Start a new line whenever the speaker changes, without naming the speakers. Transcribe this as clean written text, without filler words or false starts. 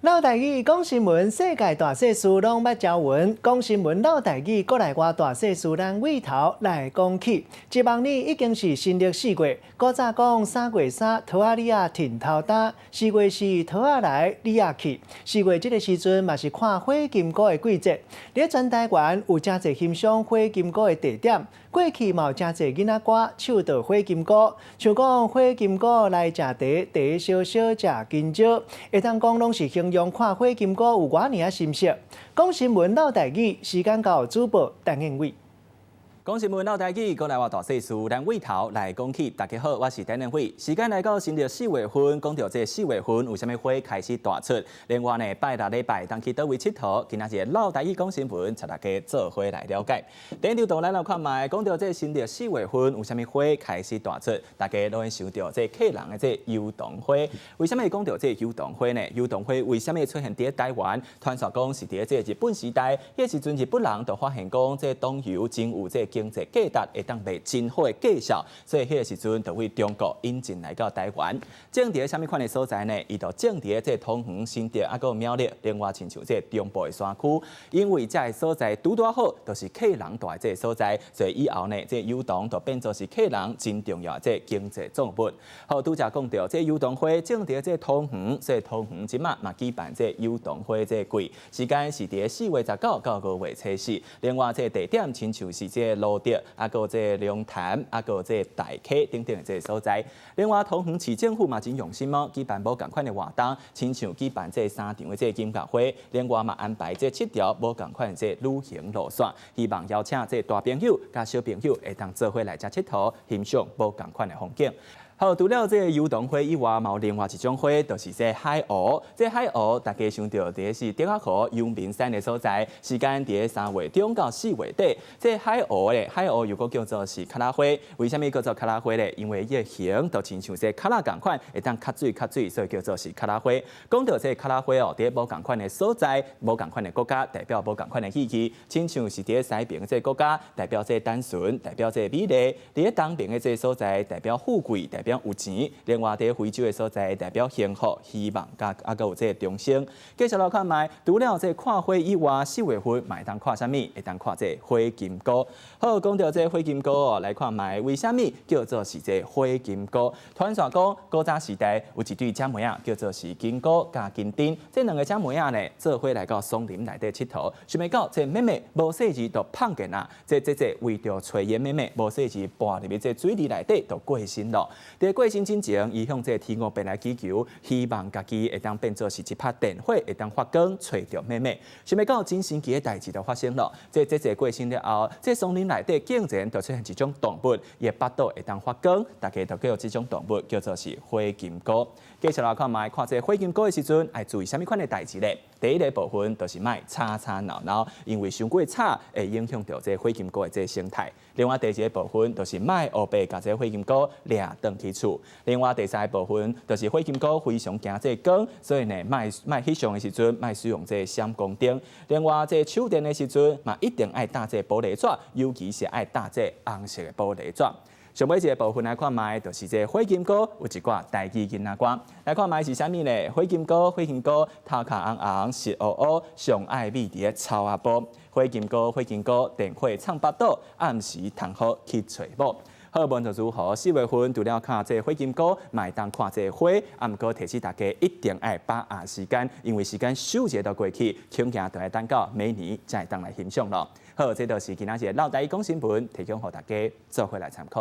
老台语讲新闻，世界大小事拢捌招闻。讲新闻老台语，国内外大小事咱尾头来讲起。一万年已经是新历4月，古早讲3月3，桃仔李啊挺头打；4月4，桃仔来，李啊去。4月这个时阵嘛是看火金菇的季节。在全台湾有真侪欣赏火金菇的地点。过去嘛有真侪囡仔歌唱到火金菇，像讲火金菇来食茶，茶烧烧食金蕉，会当讲拢是形容看火金菇有偌尔啊深色。讲新闻老台语，时间到主播陈英伟。
讲新闻老台语，国内外大小事咱尾头来讲起。大家好，我是陈英伟。时间来到新历4月份，讲到这4月份有啥物花开始大出。另外呢，拜六礼拜当去倒位佚佗，今仔日老台语讲新闻，带大家做花来了解。第一条图咱来看卖，讲到这新历4月份有啥物花开始大出，大家都会想到这客人的这油桐花。为什么讲到这油桐花呢？油桐花为什么出现伫台湾？传说讲是伫这日本时代，迄时阵日本人就发现讲这东油真有这经济价值会当卖真好的价效，所以迄个时阵就为中国引进来到台湾。种伫啥物款的所在呢？伊就种伫这桃园、新竹啊，个苗栗，另外亲像这中部的山区，因为这所在拄拄好，就是客人住的这所在，所以以后呢，这油桐就变作是客人真重要的这经济作物。好，拄则讲到这油桐花种伫这桃园，所以桃园即马嘛举办这油桐花这季，时间是伫4月19到5月初4。另外这地点亲像是这罗德。啊，个这龙潭，啊个这大溪等等的这所在。另外，桃园市政府嘛真用心哦，举办无共款的活动，亲像举办这3场的这金角花，另外嘛安排这7条无共款的这旅行路线，希望邀请这大朋友甲小朋友会当做伙来遮佚佗，欣赏无共款的风景。好，除了这油桐花以外，嘛有另外一种花，就是这海鸥。这海鸥大家想到伫是竹仔河阳明山的所在，时间伫3月中到4月底。这海鸥咧，海鸥又个叫做是卡拉花。为什么叫做卡拉花咧？因为伊的形就亲像这卡拉共款，会当较水，所以叫做是卡拉花。讲到这卡拉花哦，伫无共款的所在，无共款的国家，代表无共款的意义。亲像是伫西边的这国家，代表这单纯，代表这美丽；伫东边的这所在，代表富贵，代表有钱，另外伫非洲的所在代表幸福、希望，甲有这中生。继续来看卖，除了这看花以外，4月份会当看啥物？会当看这花金菇。好，讲到这花金菇哦，来看卖，为什么叫做是这花金菇？传说讲古早时代有一对姐妹仔叫做是金菇加金丁，这两个姐妹仔呢做伙来到松林内底佚佗，想要到这妹妹无细字就胖见啊，这为着找伊妹妹无细字搬入去这水里内底就过身咯。伫过身之前，伊向这天公伯来祈求，希望家己会当变做是一拍电火，会当发光找着妹妹。想要到真神奇的代志就发生了。这过身了后，这松林内底竟然就出现一种动物，伊的巴肚会当发光，大家就叫这种动物叫做是花金菇。接下来看卖，看这花金菇的时阵，爱注意啥物款的代志咧？第一个部分就是卖吵闹闹，因为伤过吵会影响到这花金菇的这生态。另外第二个部分就是卖乌白甲这花金菇掠转去厝。另外第三个部分就是花金菇非常惊这光，所以呢卖翕相的时阵卖使用这闪光灯。另外这手电的时阵嘛一定爱搭这玻璃纸，尤其是爱搭这红色的玻璃纸。上尾一个部分来看卖，就是这花金菇有一寡台语囡仔歌。来看卖是啥物呢？花金菇，头壳红红，实乌乌，上爱美伫个草仔布。花金菇，电火唱巴肚，暗时通好去找某。好，无论如何，4月份除了看这花金菇，买当看这花，啊，毋过提醒大家一定爱把握时间，因为时间咻一都过去，恐惊就要等到明年才会当来欣赏咯。好，这就是今仔日老台语讲新闻，提供给大家做回来参考。